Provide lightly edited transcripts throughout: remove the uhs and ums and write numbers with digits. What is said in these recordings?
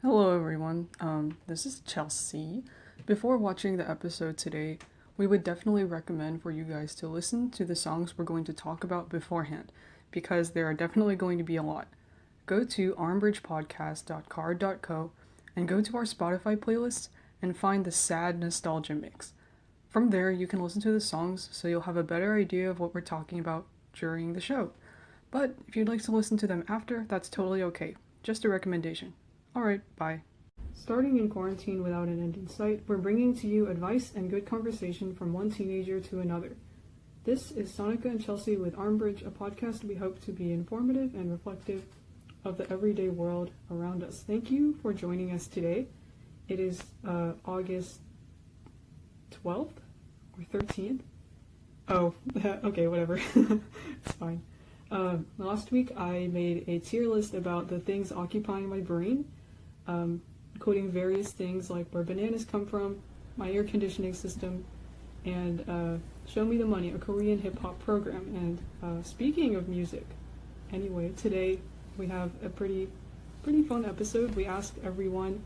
Hello everyone, this is Chelsea. Before watching the episode today, we would definitely recommend for you guys to listen to the songs we're going to talk about beforehand, because there are definitely going to be a lot. Go to armbridgepodcast.card.co and go to our Spotify playlist and find the Sad Nostalgia Mix. From there, you can listen to the songs so you'll have a better idea of what we're talking about during the show. But if you'd like to listen to them after, that's totally okay. Just a recommendation. Alright, bye. Starting in quarantine without an end in sight, we're bringing to you advice and good conversation from one teenager to another. This is Sonica and Chelsea with Armbridge, a podcast we hope to be informative and reflective of the everyday world around us. Thank you for joining us today. It is August 12th or 13th? Oh, okay, whatever. It's fine. Last week I made a tier list about the things occupying my brain, including various things like where bananas come from, my air conditioning system, and Show Me the Money, a Korean hip-hop program. And speaking of music, anyway, today we have a pretty fun episode. We asked everyone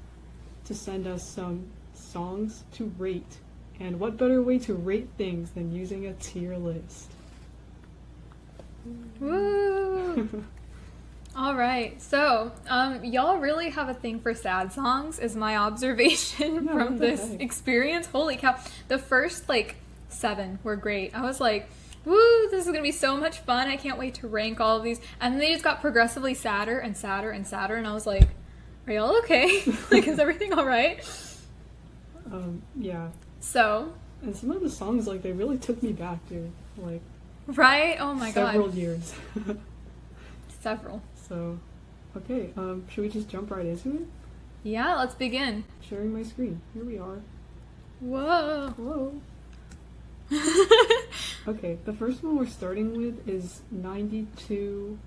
to send us some songs to rate. And what better way to rate things than using a tier list? Woo! All right, so y'all really have a thing for sad songs, is my observation from this experience. Holy cow! The first 7 were great. I was like, woo, this is gonna be so much fun. I can't wait to rank all of these. And then they just got progressively sadder and sadder and sadder, and I was like, are y'all okay? Is everything all right? Yeah. So. And some of the songs, they really took me back, dude. Right? Oh my god. Several years. Several. So, okay, should we just jump right into it? Yeah, let's begin. Sharing my screen. Here we are. Whoa. Whoa. Okay, the first one we're starting with is 92...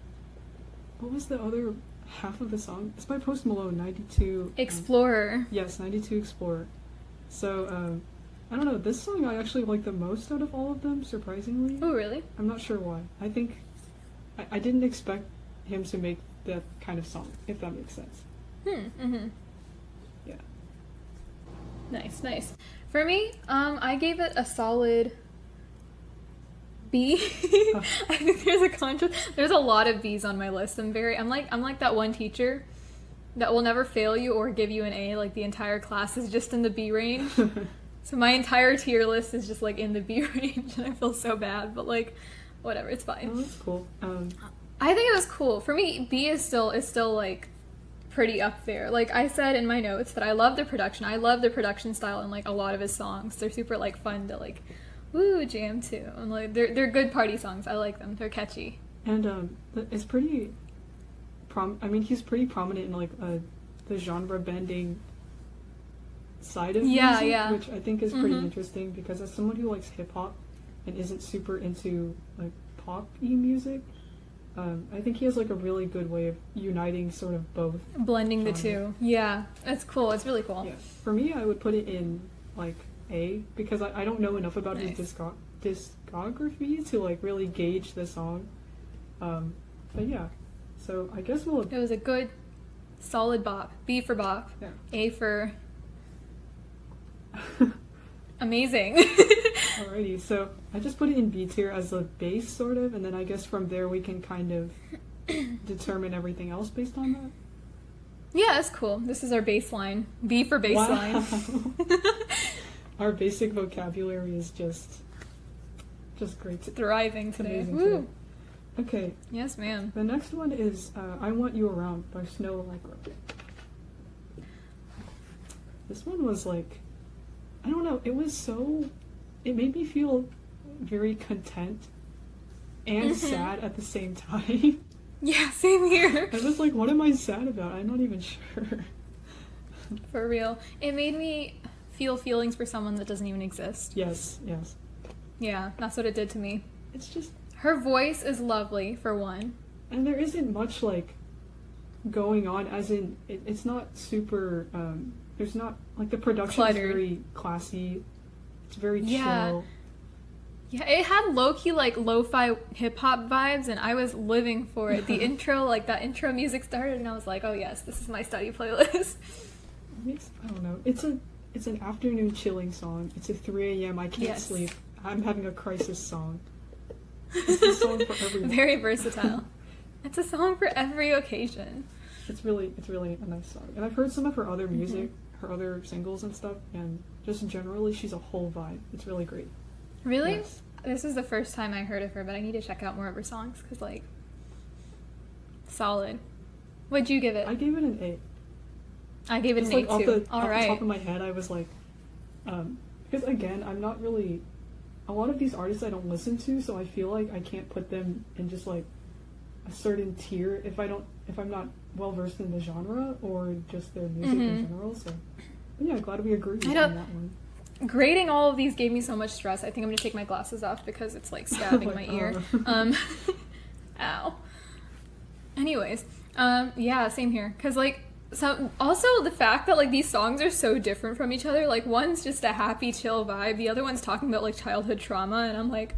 What was the other half of the song? It's by Post Malone, 92... Explorer. Yes, 92 Explorer. So, I don't know, this song I actually like the most out of all of them, surprisingly. Oh, really? I'm not sure why. I think... I didn't expect him to make that kind of song, if that makes sense. Mm-hmm. Yeah. Nice. For me, I gave it a solid B. I think there's a lot of B's on my list. I'm like that one teacher that will never fail you or give you an A. The entire class is just in the B range. So my entire tier list is just in the B range, and I feel so bad, but whatever, it's fine. Oh, that's cool. I think it was cool. For me, B is still pretty up there. I said in my notes that I love the production. I love the production style in a lot of his songs. They're super fun to woo jam to. And they're good party songs. I like them. They're catchy. And it's pretty he's pretty prominent in the genre bending side of music, which I think is pretty interesting, because as someone who likes hip hop and isn't super into pop-y music, I think he has a really good way of uniting sort of both. Blending genres. the two. Yeah, it's cool. It's really cool. Yeah. For me, I would put it in A, because I don't know enough about his discography to really gauge the song. But yeah, so I guess we'll... It was a good, solid bop. B for bop. Yeah. A for... amazing. Alrighty, so I just put it in B tier as a base, sort of, and then I guess from there we can kind of determine everything else based on that. Yeah, that's cool. This is our baseline. B for baseline. Wow. Our basic vocabulary is just great. Thriving today. Amazing Woo. today. Okay. Yes, ma'am. The next one is I Want You Around by Snow Allegra. This one was I don't know, it made me feel very content and sad at the same time. Yeah, same here. I was what am I sad about? I'm not even sure. For real. It made me feel feelings for someone that doesn't even exist. Yes. Yeah, that's what it did to me. It's just... Her voice is lovely, for one. And there isn't much, going on, as in, it's not super, there's not, the production cluttered. is very classy. It's very Yeah. chill. Yeah, it had low-key, like, lo-fi hip-hop vibes, and I was living for it. The intro, like, that intro music started, and I was like, oh yes, this is my study playlist. I don't know. It's an afternoon chilling song. It's a 3 a.m. I can't sleep. I'm having a crisis song. It's a song for everyone. Very versatile. It's a song for every occasion. It's really a nice song. And I've heard some of her other music, her other singles and stuff, and just generally she's a whole vibe. It's really great. Really? Yes. This is the first time I heard of her, but I need to check out more of her songs, because, like, solid. What'd you give it? I gave it an 8. I gave it Just an 8 too. Off the top of my head, I was like, because again, I'm not really, a lot of these artists I don't listen to, so I feel like I can't put them in just like a certain tier if I'm not well versed in the genre or just their music in general. So, but yeah, glad we agree on that one. Grading all of these gave me so much stress. I think I'm gonna take my glasses off because it's like stabbing my ear. Ow. Anyways, yeah, same here. Cause like, so also the fact that like these songs are so different from each other. Like one's just a happy, chill vibe. The other one's talking about like childhood trauma, and I'm like,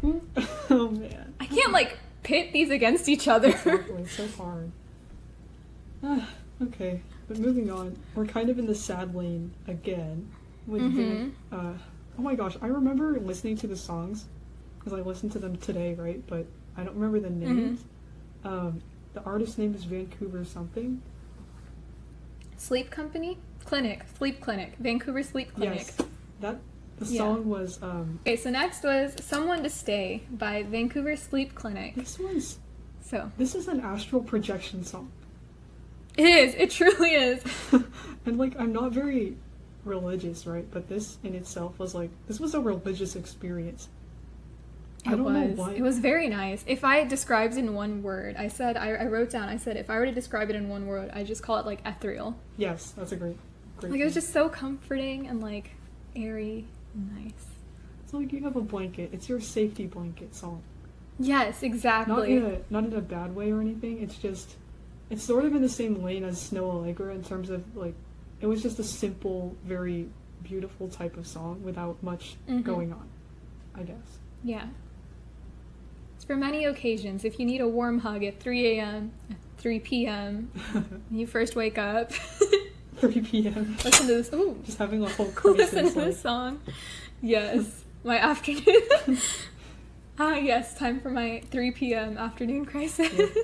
oh man, I can't like pit these against each other. Exactly, it's so hard. Okay, but moving on, we're kind of in the sad lane again. With oh my gosh, I remember listening to the songs because I listened to them today, right? But I don't remember the names. The artist's name is Vancouver something. Sleep Clinic, Vancouver Sleep Clinic. Yes, the song was. Okay, so next was "Someone to Stay" by Vancouver Sleep Clinic. This is an astral projection song. It is. It truly is. And like, I'm not very religious, right? But this in itself was like, this was a religious experience. I don't know why. It was very nice. If I described it in one word, I wrote down, if I were to describe it in one word, I just call it like ethereal. Yes, that's a great like, it was just so comforting and like airy and nice. It's like you have a blanket. It's your safety blanket song. Yes, exactly. Not in a bad way or anything. It's sort of in the same lane as Snow Allegra in terms of like, it was just a simple, very beautiful type of song without much going on, I guess. Yeah. It's for many occasions. If you need a warm hug at 3 a.m., 3 p.m., when you first wake up. 3 p.m. Listen to this. Ooh. Just having a whole crisis. Listen to this song. Yes. My afternoon. Yes. Time for my 3 p.m. afternoon crisis.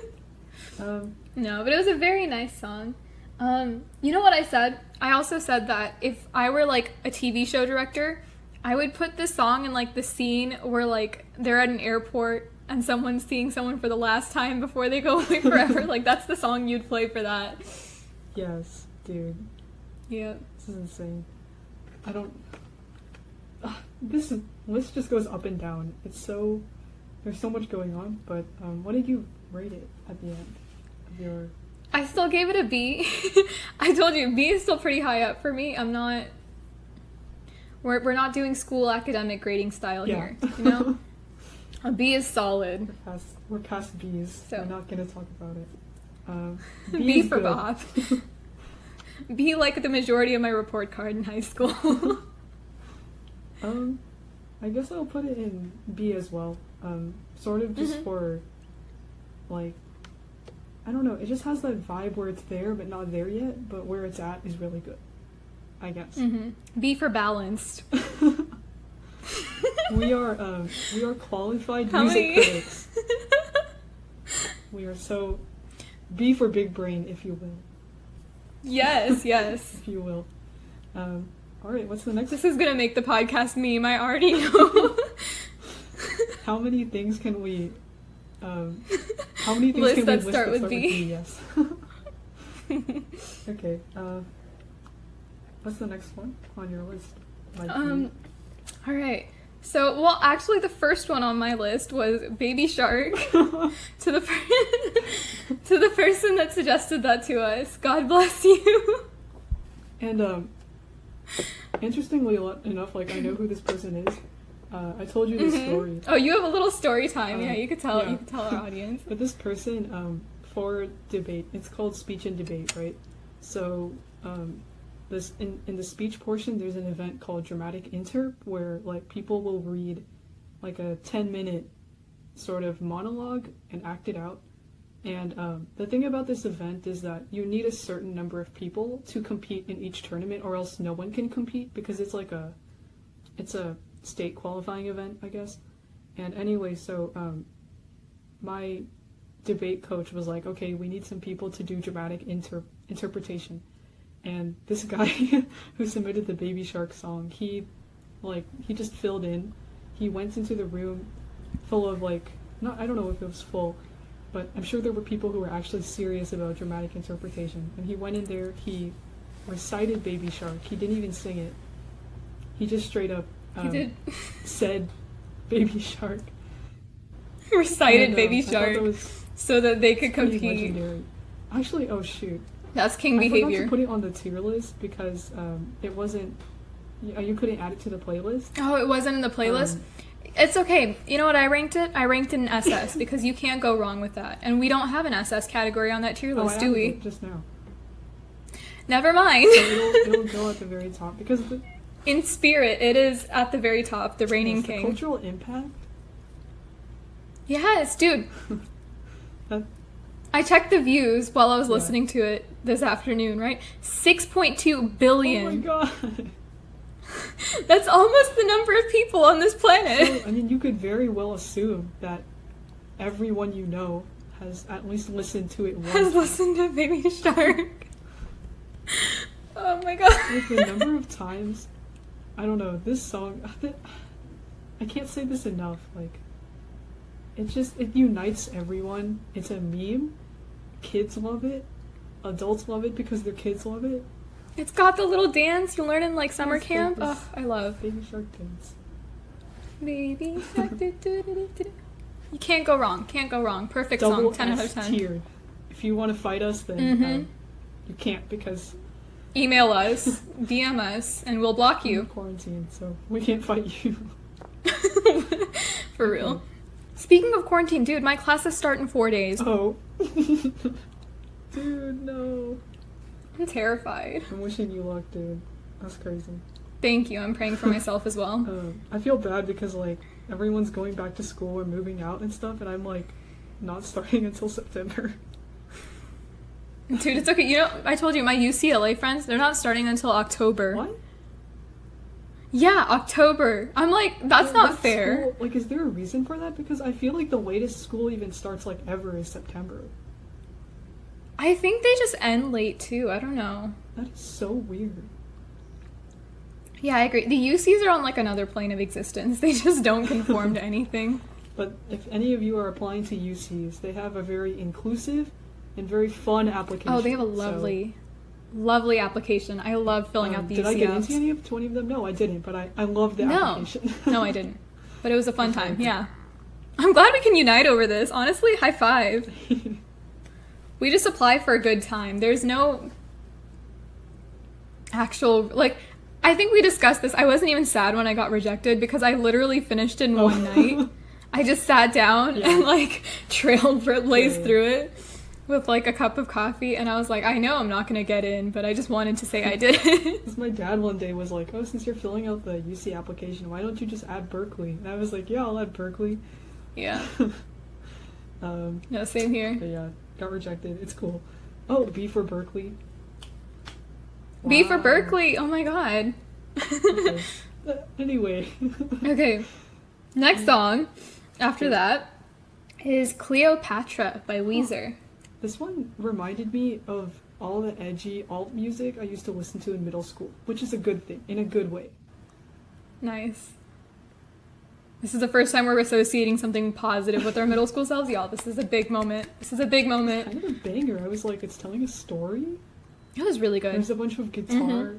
Yeah. No, but it was a very nice song. You know what I said? I also said that if I were like a TV show director, I would put this song in like the scene where like they're at an airport and someone's seeing someone for the last time before they go away forever. Like that's the song you'd play for that. Yes, dude. Yeah. This is insane. I don't. This list just goes up and down. There's so much going on. But what did you rate it at the end of your? I still gave it a B. I told you, B is still pretty high up for me. I'm not... We're not doing school academic grading style here, you know? A B is solid. We're past B's. So. We're not going to talk about it. B for Bob. B like the majority of my report card in high school. I guess I'll put it in B as well. Sort of just for, like... I don't know, it just has that vibe where it's there but not there yet, but where it's at is really good, I guess. B for balanced. We are qualified music critics. We are so B for big brain, if you will. Yes. If you will. Alright, what's the next? This is gonna make the podcast meme, I already know. How many things can we... how many things list can we that list start that with start B? with B? Yes. Okay. What's the next one on your list? All right. So, well, actually, the first one on my list was Baby Shark. to the person that suggested that to us. God bless you. And interestingly enough, like I know who this person is. I told you this story. Oh, you have a little story time. Yeah, you could tell. Yeah. You could tell our audience. But this person, for debate, it's called speech and debate, right? So, this in the speech portion, there's an event called dramatic interp, where like people will read like a 10-minute sort of monologue and act it out. And the thing about this event is that you need a certain number of people to compete in each tournament, or else no one can compete, because it's a state qualifying event, I guess. And anyway, so my debate coach was like, okay, we need some people to do dramatic interpretation. And this guy who submitted the Baby Shark song, he just filled in. He went into the room full of I don't know if it was full, but I'm sure there were people who were actually serious about dramatic interpretation. And he went in there, he recited Baby Shark. He didn't even sing it. He just straight up said Baby Shark. Recited Baby Shark so that they could compete. Legendary. Actually, oh shoot. That's king behavior. I forgot to put it on the tier list because it wasn't... You couldn't add it to the playlist. Oh, it wasn't in the playlist? It's okay. You know what I ranked it? I ranked it in SS because you can't go wrong with that. And we don't have an SS category on that tier list, do we? It just now. Never mind. So it'll go at the very top because... In spirit, it is at the very top, the reigning the king. Cultural impact? Yes, dude. I checked the views while I was listening to it this afternoon, right? 6.2 billion. Oh my god. That's almost the number of people on this planet. So, I mean, you could very well assume that everyone you know has at least listened to it once. Has listened to Baby Shark. Oh my god. Like the number of times, I don't know, this song, I can't say this enough, it unites everyone. It's a meme. Kids love it. Adults love it because their kids love it. It's got the little dance you learn in summer camp. Oh, I love Baby Shark dance. Baby Shark. You can't go wrong. Can't go wrong. Perfect Double song. 10 out of 10. Tiered. If you want to fight us, then you can't because email us, DM us, and we'll block we're you. in quarantine, so we can't fight you. For real. Speaking of quarantine, dude, my classes start in 4 days. Oh. Dude, no. I'm terrified. I'm wishing you luck, dude. That's crazy. Thank you. I'm praying for myself as well. I feel bad because, everyone's going back to school and moving out and stuff, and I'm, not starting until September. Dude, it's okay. You know, I told you, my UCLA friends, they're not starting until October. What? Yeah, October. I'm like, that's not fair. School, is there a reason for that? Because I feel like the latest school even starts, ever is September. I think they just end late, too. I don't know. That is so weird. Yeah, I agree. The UCs are on, another plane of existence. They just don't conform to anything. But if any of you are applying to UCs, they have a very inclusive and very fun application. Oh, they have a lovely application. I love filling out these. Did I get into any of 20 of them? No, I didn't, but I love the application. No, I didn't. But it was a fun time, yeah. I'm glad we can unite over this. Honestly, high five. We just apply for a good time. There's no actual, I think we discussed this. I wasn't even sad when I got rejected because I literally finished in one night. I just sat down and, trailblazed through it with, a cup of coffee. And I was like, I know I'm not going to get in, but I just wanted to say I did. Because my dad one day was like, oh, since you're filling out the UC application, why don't you just add Berkeley? And I was like, yeah, I'll add Berkeley. Yeah. No, same here. But yeah, got rejected. It's cool. Oh, B for Berkeley. Wow. B for Berkeley. Oh my god. Okay. Anyway. Okay. Next song after that is Cleopatra by Weezer. This one reminded me of all the edgy alt music I used to listen to in middle school, which is a good thing, in a good way. Nice. This is the first time we're associating something positive with our middle school selves. Y'all, this is a big moment. This is a big moment. Kind of a banger. I was like, it's telling a story? It was really good. There's a bunch of guitar.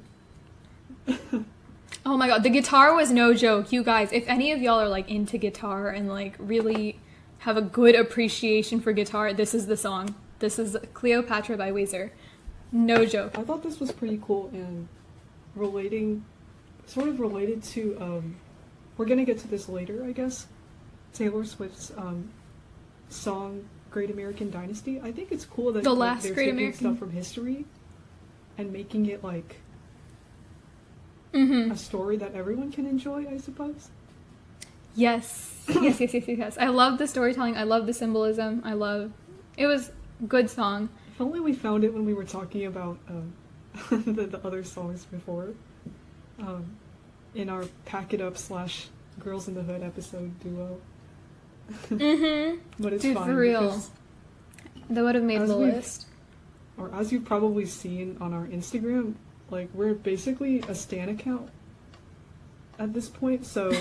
Oh my god, the guitar was no joke. You guys, if any of y'all are into guitar and really have a good appreciation for guitar, this is the song. This is Cleopatra by Weezer. No joke. I thought this was pretty cool and sort of related to, we're gonna get to this later, I guess, Taylor Swift's song Great American Dynasty. I think it's cool that they're taking stuff from history and making it a story that everyone can enjoy, I suppose. Yes. I love the storytelling. I love the symbolism. It was a good song. If only we found it when we were talking about the other songs before. In our Pack It Up / Girls in the Hood episode duo. But it's Dude, fine. for real. That would have made the list. Or as you've probably seen on our Instagram, like, we're basically a stan account at this point, so...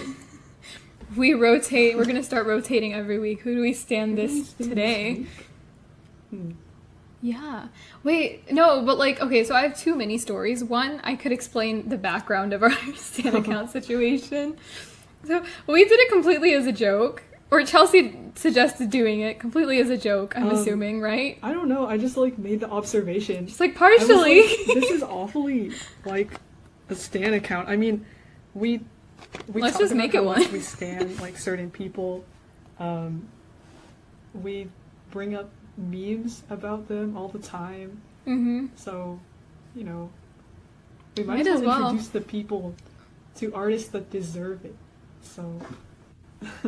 We rotate. We're gonna start rotating every week. Who do we stand this today? Yeah. Wait, no, but like, okay, so I have 2 mini stories. One, I could explain the background of our stan account situation. So we did it completely as a joke. Or Chelsea suggested doing it completely as a joke, I'm assuming, right? I don't know, I just, like, made the observation. Just, like, partially. Like, this is awfully, like, a stan account. I mean, we Let's just make it one. We stan, like, certain people. We bring up memes about them all the time. So, you know, we might as well introduce the people to artists that deserve it. So...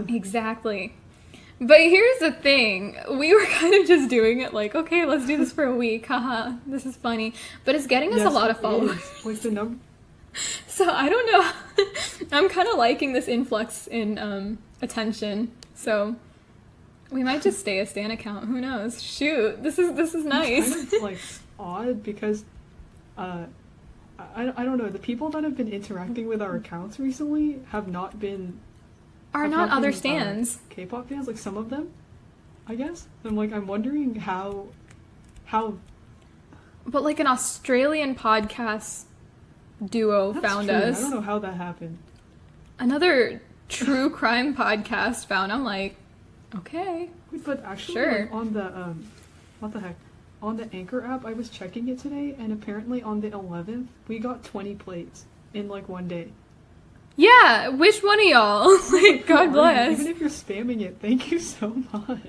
Exactly. But here's the thing. We were kind of just doing it like, okay, let's do this for a week. Haha, this is funny. But it's getting us a lot of followers. What's the number? So I don't know. I'm kind of liking this influx in attention. So we might just stay a stan account. Who knows? Shoot, this is nice. It's kind of, like, odd because I don't know. The people that have been interacting with our accounts recently have not been... Are not other stans. K-pop fans, like some of them, I guess. I'm wondering how. But like an Australian podcast duo found us. I don't know how that happened. Another true crime podcast found. I'm like, okay. Wait, but actually, sure. Like, on the what the heck? On the Anchor app, I was checking it today, and apparently on the 11th, we got 20 plays in like one day. Yeah, which one of y'all? Like, God bless. Even if you're spamming it, thank you so much.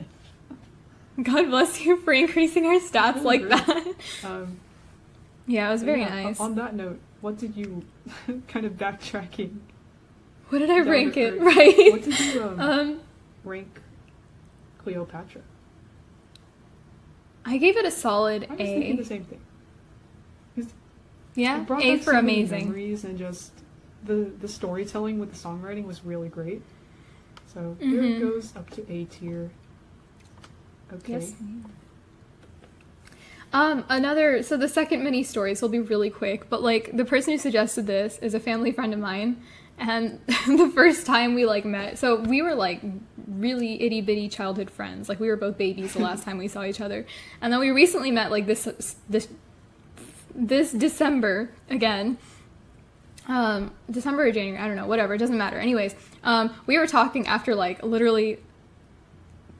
God bless you for increasing our stats like that. Yeah, it was very nice. On that note, what did you, kind of backtracking? What did I rank it? Right. What did you rank Cleopatra? I gave it a solid I was A. thinking the same thing. Yeah, brought A back for so many amazing. memories and just the storytelling with the songwriting was really great. So here it goes up to A tier. Okay. Yes. So the second mini story, so will be really quick, but like the person who suggested this is a family friend of mine, and the first time we like met, so we were like really itty bitty childhood friends, like we were both babies the last time we saw each other, and then we recently met like this December again. December or January, I don't know, whatever, it doesn't matter. Anyways, we were talking after like literally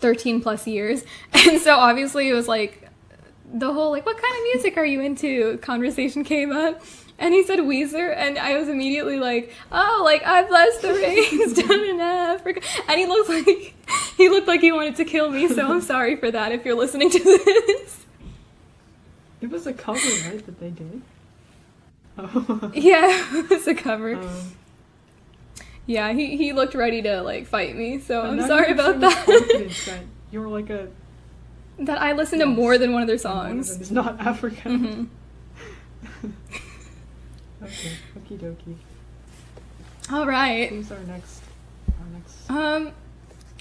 13 plus years, and so obviously it was like the whole like, what kind of music are you into conversation came up, and he said Weezer, and I was immediately like, oh, like I bless the rains down in Africa, and he looked like he wanted to kill me, so I'm sorry for that if you're listening to this. It was a cover, right, that they did? Oh. Yeah, it was a cover. Yeah, he looked ready to like fight me, so I'm sorry about that. That you're like a... That I listened to more than one of their songs. It's not African. Mm-hmm. Okay, okie dokie. All right. Who's our next?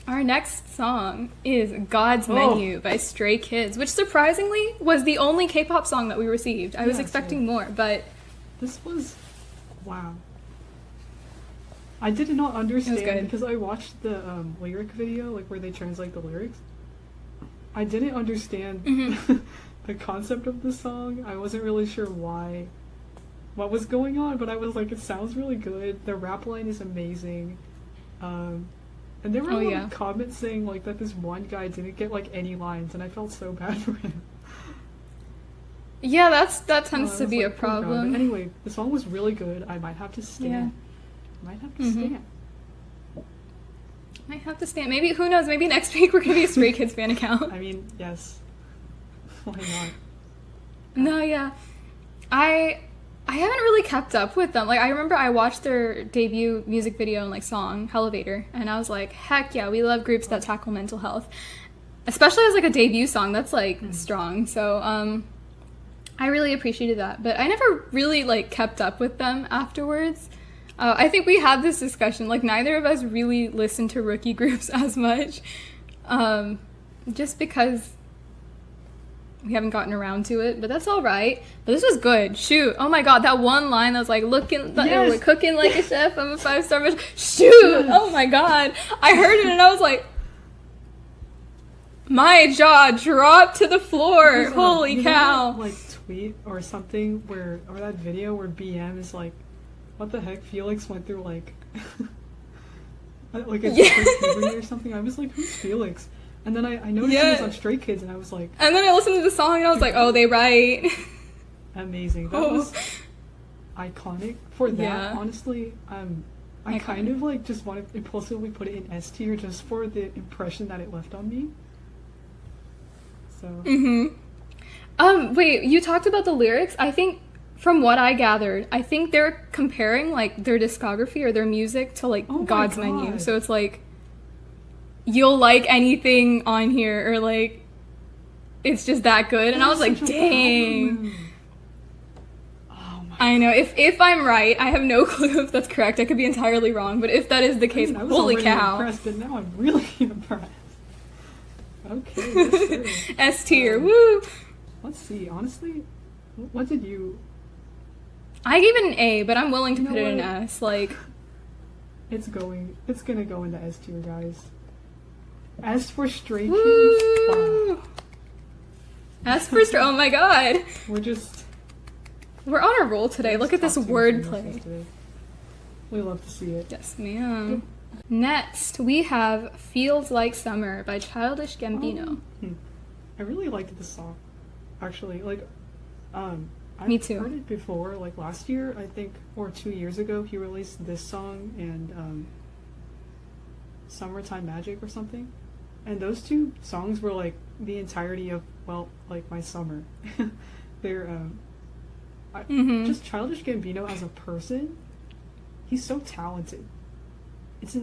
Our next song is God's Menu by Stray Kids, which surprisingly was the only K-pop song that we received. I was expecting more, but... This was... Wow. I did not understand because I watched the lyric video, like where they translate the lyrics. I didn't understand the concept of the song. I wasn't really sure what was going on, but I was like, it sounds really good. The rap line is amazing. And there were a lot of comments saying like that this one guy didn't get like any lines, and I felt so bad for him. Yeah, that tends to be a problem. But anyway, the song was really good. I might have to stand. Yeah. Might have to stand. Might have to stand. Maybe, who knows, maybe next week we're gonna be a Stray Kids fan account. I mean, yes. Why not? No, yeah. I I haven't really kept up with them. Like, I remember I watched their debut music video and, like, song, Elevator, and I was like, heck yeah, we love groups that tackle mental health. Especially as, like, a debut song. That's, like, strong. So, I really appreciated that. But I never really, like, kept up with them afterwards. I think we had this discussion. Like, neither of us really listened to rookie groups as much. Just because we haven't gotten around to it, but that's all right. But this was good. Shoot. Oh my god, that one line that was like, we're cooking like a chef. I'm a 5-star bitch. Shoot. Oh my god. I heard it and I was like, my jaw dropped to the floor. Holy cow. That, like, tweet or something or that video where BM is like, what the heck? Felix went through like like a different puberty or something. I was like, who's Felix? And then I noticed he was on Stray Kids, and I was like... And then I listened to the song, and I was like, oh, they right. Amazing. That was iconic. For that, honestly, I kind of, like, just want to impulsively put it in S tier just for the impression that it left on me. So... Wait, you talked about the lyrics? I think, from what I gathered, I think they're comparing, like, their discography or their music to, like, God's Menu. So it's like... you'll like anything on here, or like it's just that good. And I was like, dang. Oh my I know. If I'm right, I have no clue if that's correct. I could be entirely wrong, but if that is the case, I was holy cow. Impressed, but now I'm really impressed. Okay, S tier, woo. Let's see. Honestly, what did you? I gave it an A, but I'm willing to put it in S. Like, it's gonna go into S tier, guys. As for Stray Kids, As for Stray, oh my god, we're on a roll today. Look at this wordplay. We love to see it. Yes, ma'am. Next, we have "Feels Like Summer" by Childish Gambino. I really liked this song, actually. Like, Me too. I've heard it before. Like last year, I think, or 2 years ago, he released this song and "Summertime Magic" or something. And those two songs were like the entirety of, well, like my summer. They're just Childish Gambino as a person. He's so talented. It's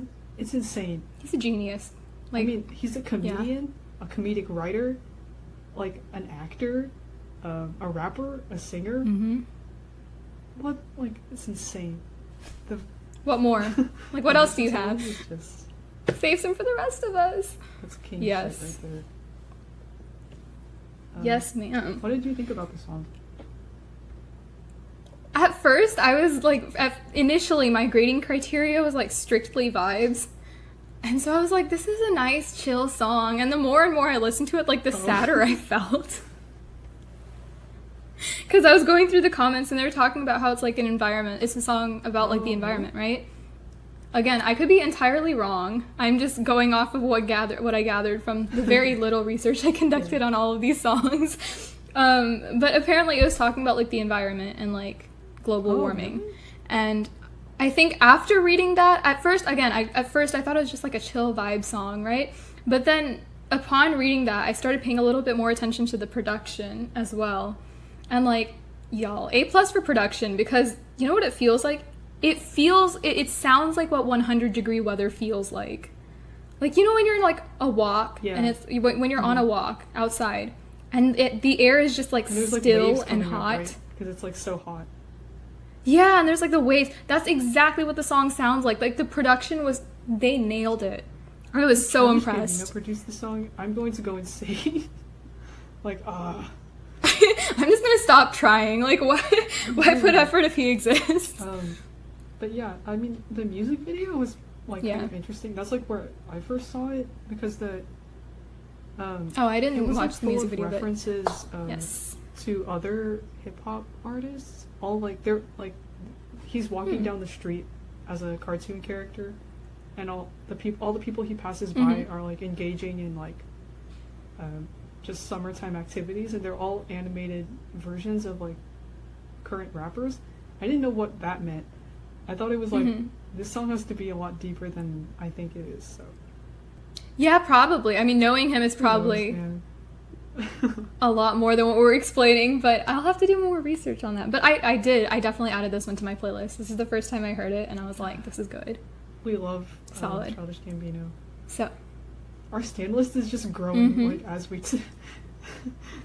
insane. He's a genius. Like, I mean, he's a comedian, a comedic writer, like an actor, a rapper, a singer. What? Like, it's insane. What more? Like, what else do you have? Just... Save some for the rest of us. That's king yes. shit right there. Yes, ma'am. What did you think about the song? At first, I was like, initially my grading criteria was like strictly vibes. And so I was like, this is a nice, chill song. And the more and more I listened to it, like, the sadder I felt. Because I was going through the comments and they were talking about how it's like an environment. It's a song about like the environment, right? Again, I could be entirely wrong. I'm just going off of what I gathered from the very little research I conducted on all of these songs. But apparently it was talking about like the environment and like global warming. And I think after reading that, at first I thought it was just like a chill vibe song, right? But then upon reading that, I started paying a little bit more attention to the production as well. And like, y'all, A+ for production, because you know what it feels like? It sounds like what 100 degree weather feels like. Like, you know when you're in like a walk and it's when you're on a walk outside and the air is just like still and hot. Right? Because it's like so hot. Yeah, and there's like the waves. That's exactly what the song sounds like. Like the production they nailed it. I was so impressed. Produced the song. I'm going to go insane. Like, I'm just gonna stop trying. Like, why put effort if he exists? But yeah, I mean, the music video was like kind of interesting. That's like where I first saw it because I didn't watch the music video. References to other hip hop artists. All like they're like he's walking down the street as a cartoon character, and all the people he passes by are like engaging in like just summertime activities, and they're all animated versions of like current rappers. I didn't know what that meant. I thought it was like this song has to be a lot deeper than I think it is. So yeah, probably. I mean, knowing him is probably a lot more than what we're explaining, but I'll have to do more research on that. But I definitely added this one to my playlist. This is the first time I heard it, and I was like, this is good. We love Solid. Childish Gambino. So Our stand list is just growing, like, as we...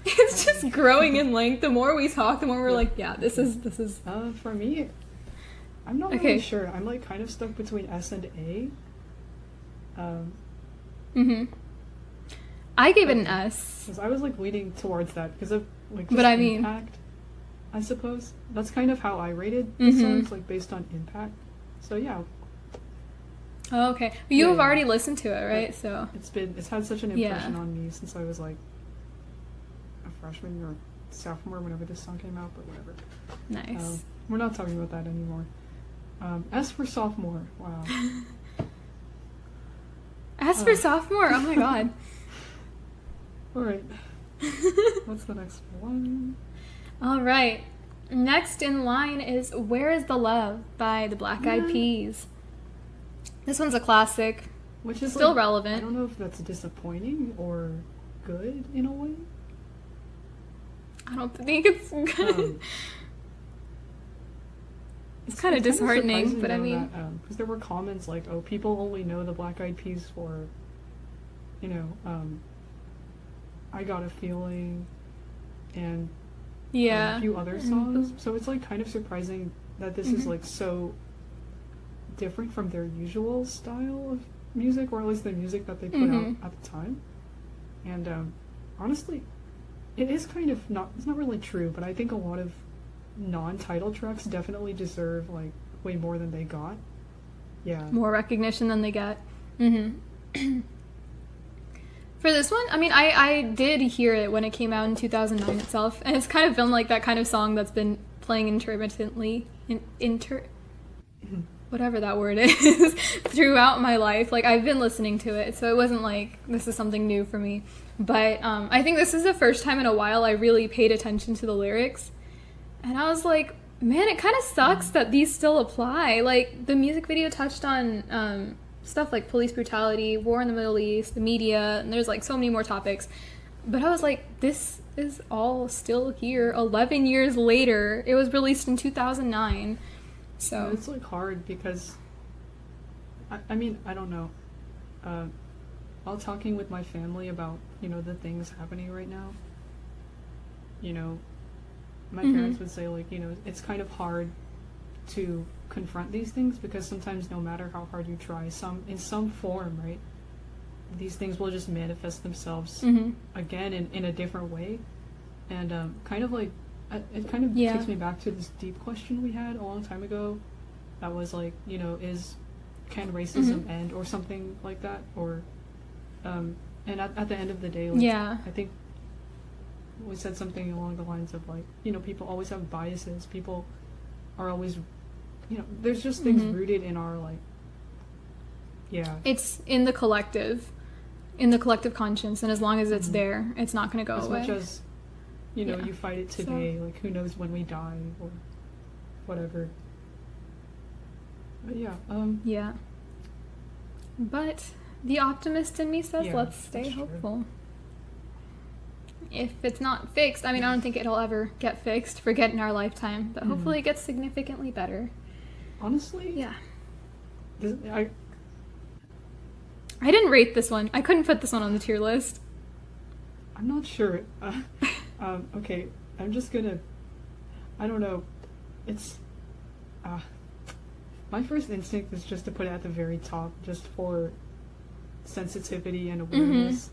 it's just growing in length. The more we talk, the more we're like, yeah, this is... For me, I'm not Okay. really sure. I'm, like, kind of stuck between S and A. I gave it an S. Because I was, like, leaning towards that because of, like, just But I mean- impact, I suppose. That's kind of how I rated the songs, like, based on impact. So, yeah, Oh, okay. You have Yeah. already listened to it, right? So it's had such an Yeah. impression on me since I was, like, a freshman or sophomore whenever this song came out, but whatever. nice. We're not talking about that anymore. S for sophomore. Wow. As for sophomore, oh my god. All right. What's the next one? All right. Next in line is Where is the Love by the Black Eyed Yeah. Peas. This one's a classic. Which is Still like, relevant. I don't know if that's disappointing or good in a way. I don't think it's good. Um, It's kinda disheartening, surprising, but I though, mean- that, because there were comments like, "Oh, people only know the Black Eyed Peas for, you know, I Got a Feeling, and Yeah. a few other songs." So it's like kind of surprising that this is like so different from their usual style of music, or at least the music that they put out at the time. And honestly, it is kind of not, it's not really true, but I think a lot of non-title tracks definitely deserve like way more than they got. Yeah. More recognition than they get. For this one, I mean, I did hear it when it came out in 2009 itself, and it's kind of been like that kind of song that's been playing intermittently, whatever that word is, throughout my life. Like, I've been listening to it, so it wasn't like this is something new for me. But I think this is the first time in a while I really paid attention to the lyrics, and I was like, man, it kind of sucks that these still apply. Like, the music video touched on stuff like police brutality, war in the Middle East, the media, and there's like so many more topics. But I was like, this is all still here 11 years later. It was released in 2009. So It's like hard because I mean, I don't know. While talking with my family about, you know, the things happening right now, you know, my parents would say, like, you know, it's kind of hard to confront these things because sometimes no matter how hard you try, in some form, right, these things will just manifest themselves again in a different way. And kind of like, it kind of takes me back to this deep question we had a long time ago that was like, you know, can racism end, or something like that, or and at the end of the day, like, I think we said something along the lines of like, you know, people always have biases, people are always, you know, there's just things rooted in our, like, it's in the collective conscience, and as long as it's there, it's not going to go away. As much as, you know, you fight it today, like, who knows when we die, or whatever. But yeah, But the optimist in me says, Yeah, let's stay that's true. hopeful. If it's not fixed, I mean, I don't think it'll ever get fixed, forget in our lifetime, but hopefully it gets significantly better. honestly, Yeah. I I didn't rate this one. I couldn't put this one on the tier list. I'm not sure. Okay, I'm just gonna, I don't know, it's, my first instinct is just to put it at the very top, just for sensitivity and awareness,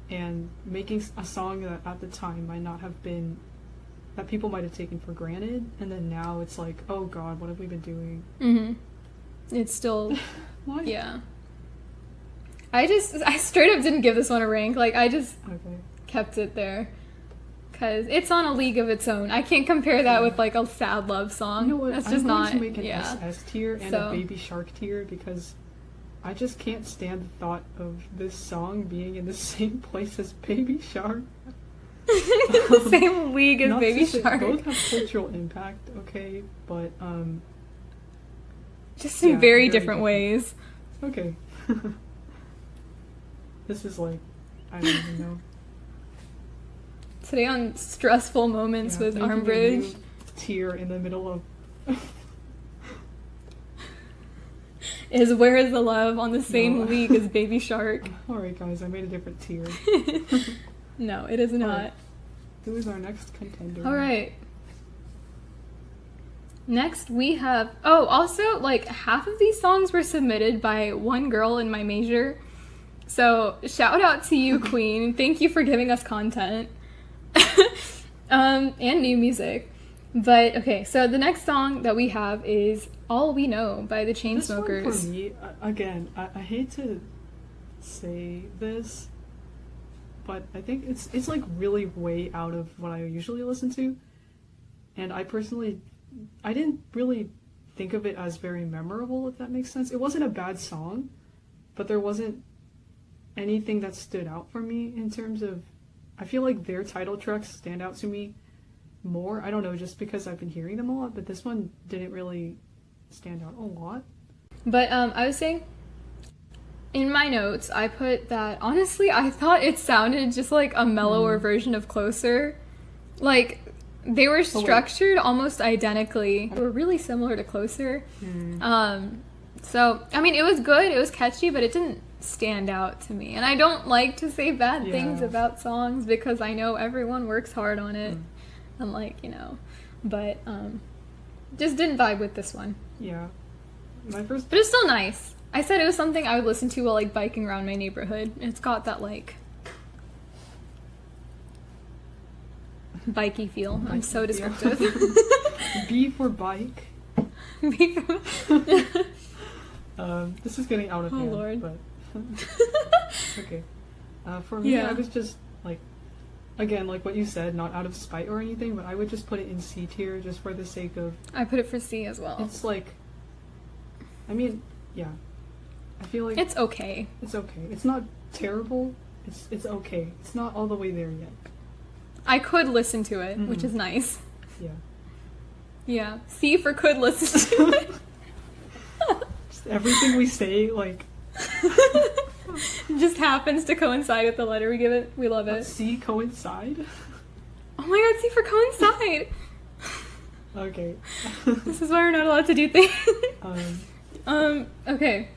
and making a song that at the time might not have been, that people might have taken for granted, and then now it's like, oh god, what have we been doing? It's still, Why? yeah. I straight up didn't give this one a rank. Like, I just Okay. kept it there. Because it's on a league of its own. I can't compare that with, like, a sad love song. You know what? That's I'm just going not, to make an yeah. SS tier and So- a Baby Shark tier because I just can't stand the thought of this song being in the same place as Baby Shark. The same league as Not Baby to say- Shark. Both have cultural impact, okay, but Just in yeah, very very different different. ways. okay. This is like, I don't even know. Today on stressful moments with making a Armbridge. new tier in the middle of. Is Where Is the Love on the same No. league as Baby Shark? Alright, guys, I made a different tier. No, it is not. Alright. Who is our next contender? All right. Next, we have... Oh, also, like, half of these songs were submitted by one girl in my major. So, shout out to you, Queen. Thank you for giving us content. And new music. But, okay, so the next song that we have is All We Know by the This one Chainsmokers. for me, again, I hate to say this, but I think it's like really way out of what I usually listen to. And I didn't really think of it as very memorable, if that makes sense. It wasn't a bad song, but there wasn't anything that stood out for me in terms of, I feel like their title tracks stand out to me more. I don't know, just because I've been hearing them a lot, but this one didn't really stand out a lot. But I was saying, in my notes, I put that, honestly, I thought it sounded just like a mellower version of Closer. Like, they were structured almost identically. They were really similar to Closer. So, I mean, it was good, it was catchy, but it didn't stand out to me. And I don't like to say bad things about songs because I know everyone works hard on it. And, like, you know, but just didn't vibe with this one. Yeah. But it's still nice. I said it was something I would listen to while, like, biking around my neighborhood. It's got that, like, bikey feel. I'm so descriptive. B for bike. B for... This is getting out of hand. Lord. But okay. For me, I was just like, again, like what you said, not out of spite or anything, but I would just put it in C tier just for the sake of. I put it for C as well. It's like, I mean, yeah, I feel like it's okay. It's okay. It's not terrible. It's okay. It's not all the way there yet. I could listen to it, which is nice. Yeah. Yeah. C for could listen to it. Just everything we say, like. Just happens to coincide with the letter we give it. We love it. C coincide? Oh my god, C for coincide! Okay. This is why we're not allowed to do things. Okay.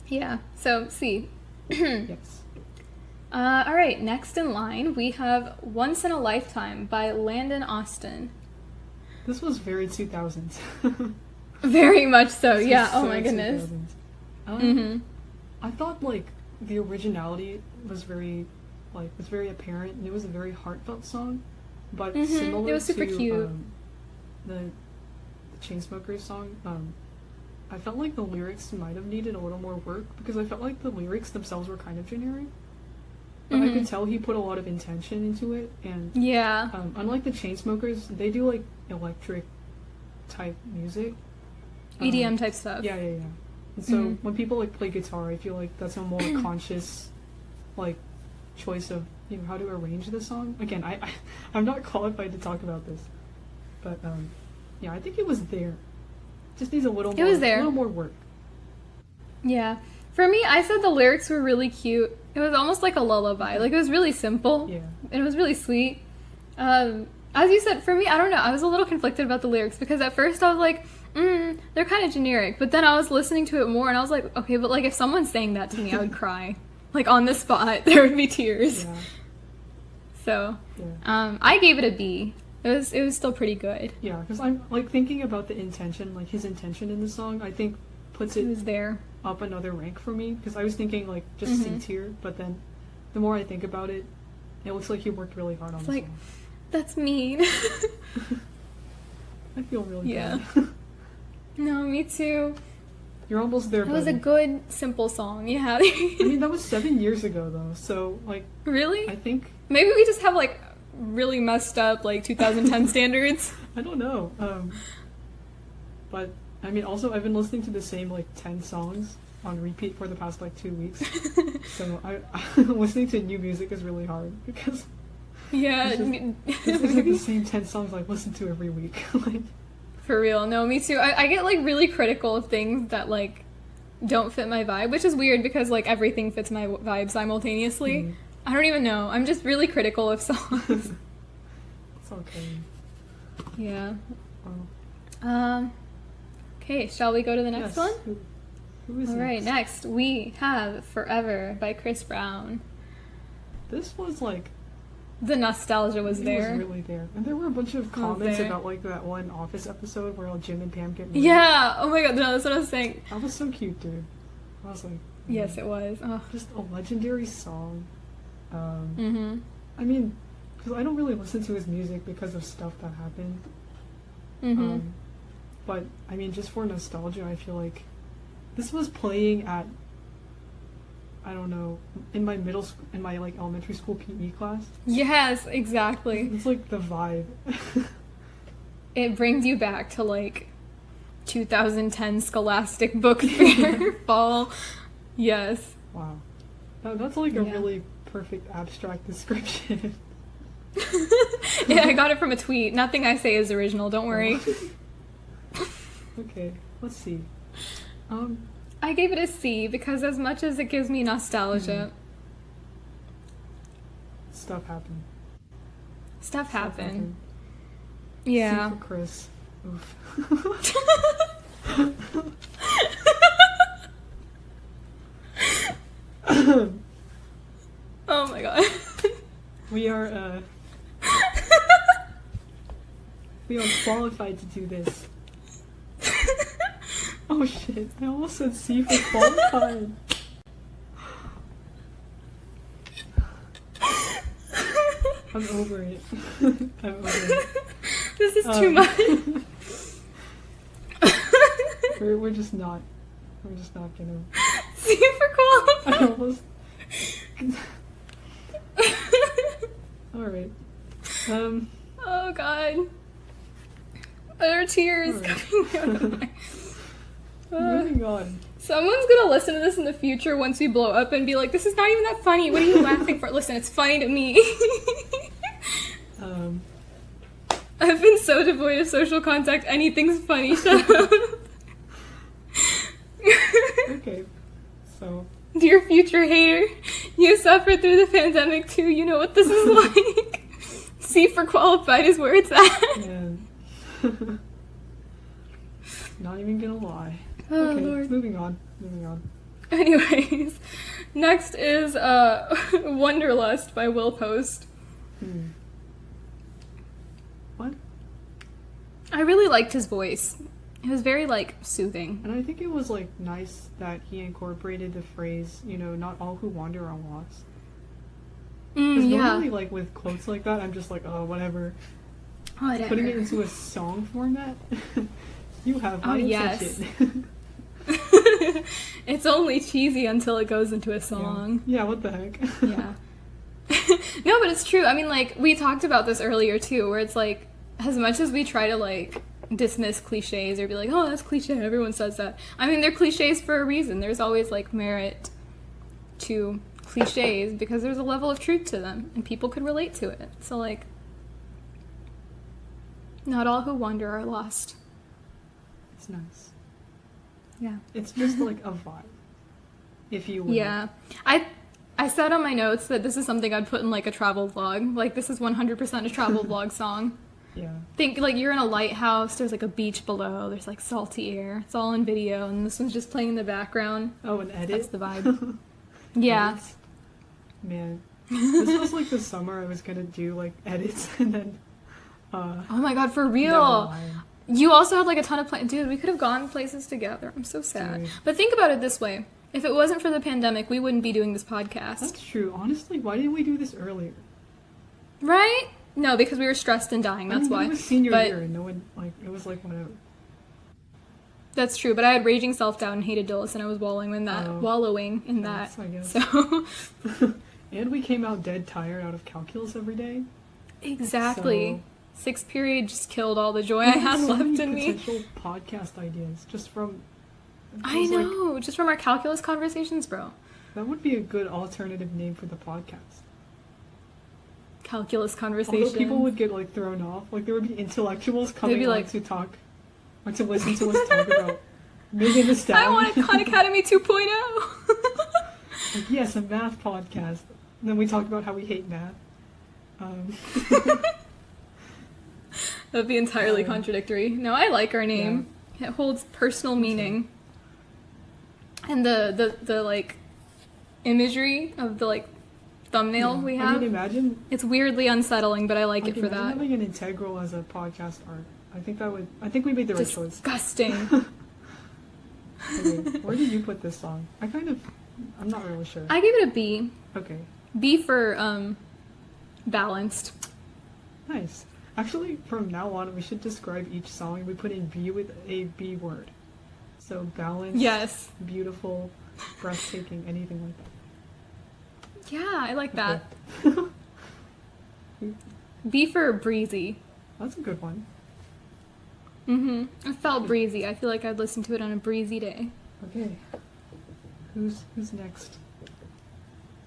Yeah, so C. Yes. Alright, next in line we have Once in a Lifetime by Landon Austin. This was very 2000s. Very much so, This yeah. was Oh so my goodness. 2000s. I thought like the originality was very apparent, and it was a very heartfelt song, but similar It was super to cute. The Chainsmokers song. I felt like the lyrics might have needed a little more work because I felt like the lyrics themselves were kind of generic, but I could tell he put a lot of intention into it, and yeah. Unlike the Chainsmokers, they do like electric type music. EDM type stuff. Yeah. And so when people like play guitar, I feel like that's a more conscious, like, choice of how to arrange the song. Again, I'm not qualified to talk about this, but yeah, I think it was there. Just needs a little more work. Yeah. For me, I said the lyrics were really cute. It was almost like a lullaby. Like, it was really simple. Yeah. And it was really sweet. As you said, for me, I don't know. I was a little conflicted about the lyrics because at first I was like, they're kind of generic. But then I was listening to it more and I was like, okay, but like if someone sang that to me, I would cry. Like on the spot, there would be tears. Yeah. So, I gave it a B. It was still pretty good. Yeah, because I'm like thinking about the intention, like his intention in the song, I think puts it was there up another rank for me, because I was thinking like just C tier, but then the more I think about it, it looks like he worked really hard on the song. That's mean. I feel really Yeah. bad. No, me too. You're almost there, It was a buddy. good, simple song. Yeah. I mean, that was 7 years ago, though, so, like, Really? I think... Maybe we just have, like, really messed up, like, 2010 standards. I don't know. But, I mean, also, I've been listening to the same, like, 10 songs on repeat for the past, like, 2 weeks. So, listening to new music is really hard, because... Yeah. It's like the same 10 songs I listen to every week. Like, For real. No, me too. I get, like, really critical of things that, like, don't fit my vibe, which is weird because, like, everything fits my vibe simultaneously. I don't even know. I'm just really critical of songs. It's okay. Yeah. Oh. Okay, shall we go to the next one? Who is All right, next we have Forever by Chris Brown. This was like... The nostalgia was there. It was really there. And there were a bunch of comments about like that one Office episode where Jim and Pam get married. Yeah! Oh my god, no, that's what I was saying. That was so cute, dude. I was like... Yes, it was. Oh. Just a legendary song. Mm-hmm. I mean, because I don't really listen to his music because of stuff that happened. Mm-hmm. But, I mean, just for nostalgia, I feel like this was playing at, I don't know, in my like elementary school PE class. Yes, exactly. It's like the vibe. It brings you back to like 2010 Scholastic Book Fair fall. Yes. Wow. That's like a really perfect abstract description. Yeah, I got it from a tweet. Nothing I say is original, don't worry. Okay, let's see. I gave it a C because as much as it gives me nostalgia, stuff happened. Stuff happened. Yeah. C for Chris. Oof. Oh my god. We are qualified to do this. Oh shit, I almost said C for qualified. I'm over it. I'm over it. This is too much. We're just not gonna. C for qualified. I almost. Alright. Oh god. There are tears coming out of my... Moving on. Someone's gonna listen to this in the future once we blow up and be like, this is not even that funny. What are you laughing for? Listen, it's funny to me. I've been so devoid of social contact, anything's funny. Shut up. Okay. So. Dear future hater, you suffered through the pandemic too. You know what this is like. C for qualified is where it's at. Yeah. Not even gonna lie. Oh, okay, Lord. Moving on. Anyways, next is Wonderlust by Will Post. What? I really liked his voice. It was very, like, soothing. And I think it was, like, nice that he incorporated the phrase, you know, not all who wander are lost. Because normally, like, with quotes like that, I'm just like, oh, whatever. Putting it into a song format? You have my attention. It's only cheesy until it goes into a song. Yeah, what the heck? Yeah. No, but it's true. I mean, like, we talked about this earlier, too, where it's like, as much as we try to, like, dismiss cliches or be like, oh, that's cliche, everyone says that. I mean, they're cliches for a reason. There's always, like, merit to cliches because there's a level of truth to them, and people could relate to it. So, like, not all who wander are lost. It's nice. Yeah. It's just like a vibe, if you will. Yeah. I said on my notes that this is something I'd put in, like, a travel vlog. Like, this is 100% a travel vlog song. Yeah. Think, like, you're in a lighthouse, there's, like, a beach below, there's, like, salty air. It's all in video, and this one's just playing in the background. Oh, an edit? That's the vibe. Yeah. Edits? Man. This was, like, the summer I was gonna do, like, edits, and then, oh my god, for real! You also had, like, a ton of plans. Dude, we could have gone places together. I'm so sad. Dude. But think about it this way. If it wasn't for the pandemic, we wouldn't be doing this podcast. That's true. Honestly, why didn't we do this earlier? Right? No, because we were stressed and dying, that's why. It was senior year, and no one, like, it was like, whatever. That's true, but I had raging self-doubt and hated Dulles, and I was wallowing in that. I guess. So... And we came out dead tired out of calculus every day. Exactly. So... Sixth period just killed all the joy I had left in me. Potential podcast ideas just from... I know, just from our calculus conversations, bro. That would be a good alternative name for the podcast. Calculus conversations. Although people would get, like, thrown off. Like, there would be intellectuals coming on to talk, or to listen to us talk about Megan Thee Stallion. I want a Khan Academy 2.0. Like, yes, a math podcast. And then we talked about how we hate math. Um, That would be entirely contradictory. No, I like our name. It holds personal meaning. And the like imagery of the like thumbnail we have. I mean, imagine It's weirdly unsettling, but I like it for imagine that. having an integral as a podcast art. I think we made the right choice. Disgusting. Okay, where did you put this song? I'm not really sure. I give it a B. Okay, B for balanced. nice. Actually, from now on, we should describe each song we put in B with a B word. So balanced, Yes. beautiful, breathtaking, anything like that. Yeah, I like that. Okay. B for breezy. That's a good one. It felt breezy. I feel like I'd listen to it on a breezy day. Okay. Who's next?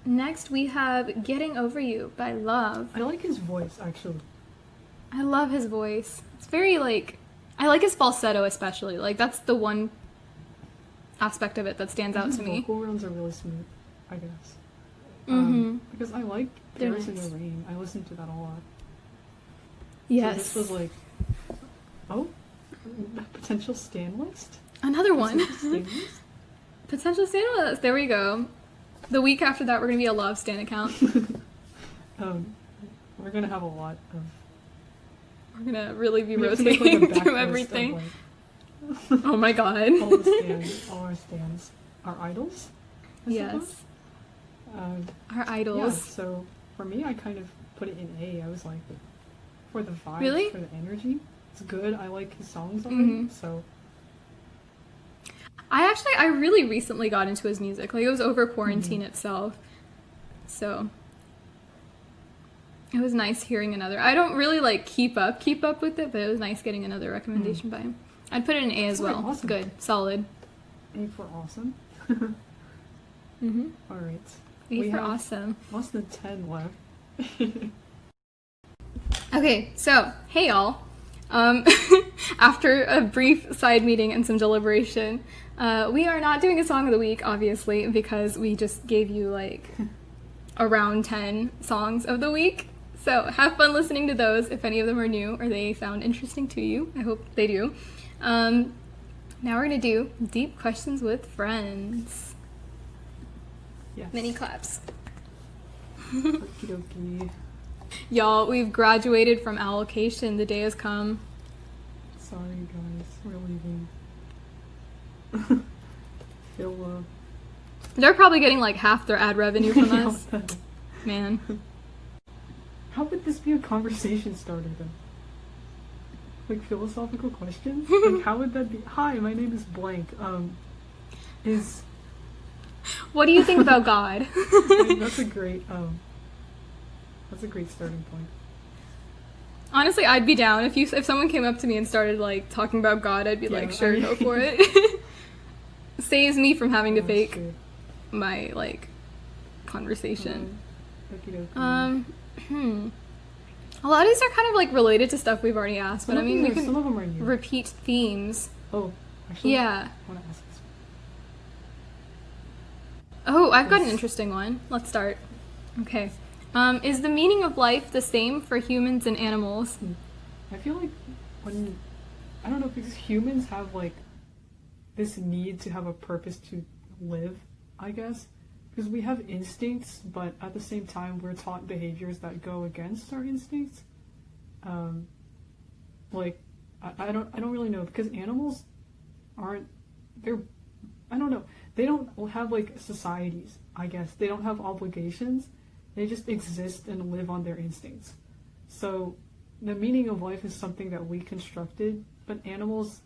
Next, we have Getting Over You by Love. I like his voice, actually. I love his voice. It's very, like, I like his falsetto especially. Like, that's the one aspect of it that stands out His to me. vocal runs are really smooth, I guess. Because I like They're Paris in nice. the Rain. I listened to that a lot. Yes. So this was like, oh, potential stan list? Another one. Potential stan list? Potential Stan list. There we go. The week after that, we're going to be a Love Stan account. We're gonna have a lot of. We're going to really be we have to make, like, a rotating back through list of, everything. like, Oh my god. all the stands, all our stands, our idols. I Yes. suppose? Our Yeah. idols. So for me, I kind of put it in A. I was like, for the vibes, Really? for the energy, it's good. I like his songs already. Mhm. So I really recently got into his music. Like, it was over quarantine itself. So, it was nice hearing another. I don't really, like, keep up with it, but it was nice getting another recommendation by him. I'd put it in A as Alright, well. awesome. Good. Solid. A for awesome. Mm-hmm. All right. A We for have awesome. less than 10 left. Okay, so, hey y'all. After a brief side meeting and some deliberation, we are not doing a song of the week, obviously, because we just gave you, like, around 10 songs of the week. So have fun listening to those if any of them are new or they sound interesting to you. I hope they do. Now we're going to do Deep Questions with Friends. Yes. Mini claps. Okie dokie. Y'all, we've graduated from allocation. The day has come. Sorry, guys. We're leaving. Feel, They're probably getting like half their ad revenue from us. Man. How would this be a conversation starter then? Like philosophical questions? Like how would that be? Hi, my name is blank. Is What do you think about God? that's a great starting point. Honestly, I'd be down if someone came up to me and started like talking about God. I'd be Yeah, like, sure, I mean- go for it. Saves me from having to That's fake true. my like conversation. Okie dokie. A lot of these are kind of like related to stuff we've already asked, but I mean we some can of them are new. repeat themes. Oh, actually, Yeah. I want to ask this. Oh, I've got an Yes. interesting one. Let's start. Okay. Is the meaning of life the same for humans and animals? I feel like I don't know, because humans have like this need to have a purpose to live, I guess. Because we have instincts, but at the same time we're taught behaviors that go against our instincts. Like I don't really know, because animals I don't know. They don't have like societies, I guess. They don't have obligations. They just exist and live on their instincts. So the meaning of life is something that we constructed, but animals,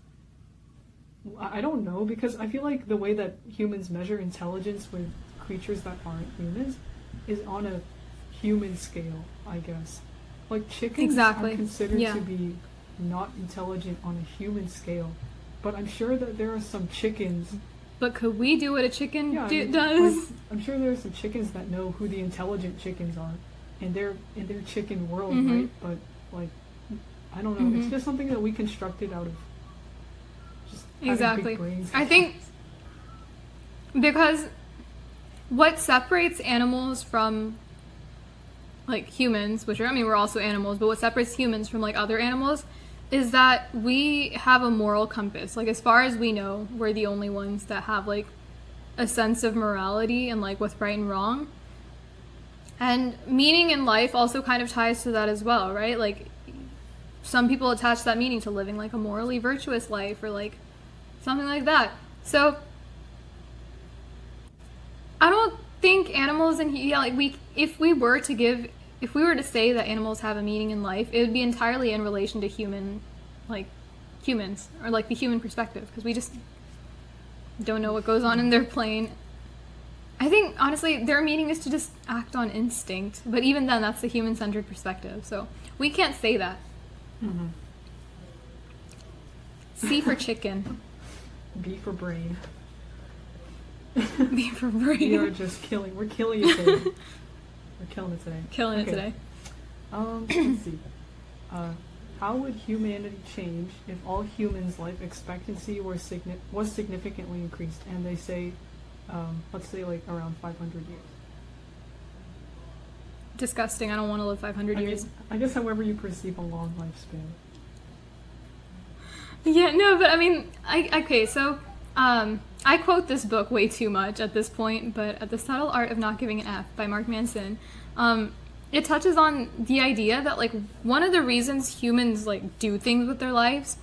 I don't know, because I feel like the way that humans measure intelligence with creatures that aren't humans is on a human scale, I guess. Like chickens Exactly. are considered Yeah. to be not intelligent on a human scale, but I'm sure that there are some chickens. But could we do what a chicken Yeah, I mean, does? like, I'm sure there are some chickens that know who the intelligent chickens are, and they're in their chicken world, Mhm. right? But like, I don't know. It's Mhm. just something that we constructed out of just having Exactly. big brains. I think because what separates animals from like humans, which are, I mean, we're also animals, but what separates humans from like other animals is that we have a moral compass. Like, as far as we know, we're the only ones that have like a sense of morality and like what's right and wrong. And meaning in life also kind of ties to that as well, right? Like, some people attach that meaning to living like a morally virtuous life or like something like that. So I don't think animals and if we were to say that animals have a meaning in life, it would be entirely in relation to humans or like the human perspective, because we just don't know what goes on in their plane. I think honestly their meaning is to just act on instinct, but even then that's the human-centered perspective, so we can't say that. Mm-hmm. C for chicken. B for brain. B for brain. We are just killing. We're killing it today. We're killing it today. Killing it today. Let's see. How would humanity change if all humans' life expectancy was significantly increased? And they say, let's say like around 500 years. Disgusting. I don't want to live 500 years. I guess however you perceive a long lifespan. Yeah, no, but I mean, I quote this book way too much at this point, but The Subtle Art of Not Giving an F by Mark Manson, it touches on the idea that like one of the reasons humans like do things with their lives,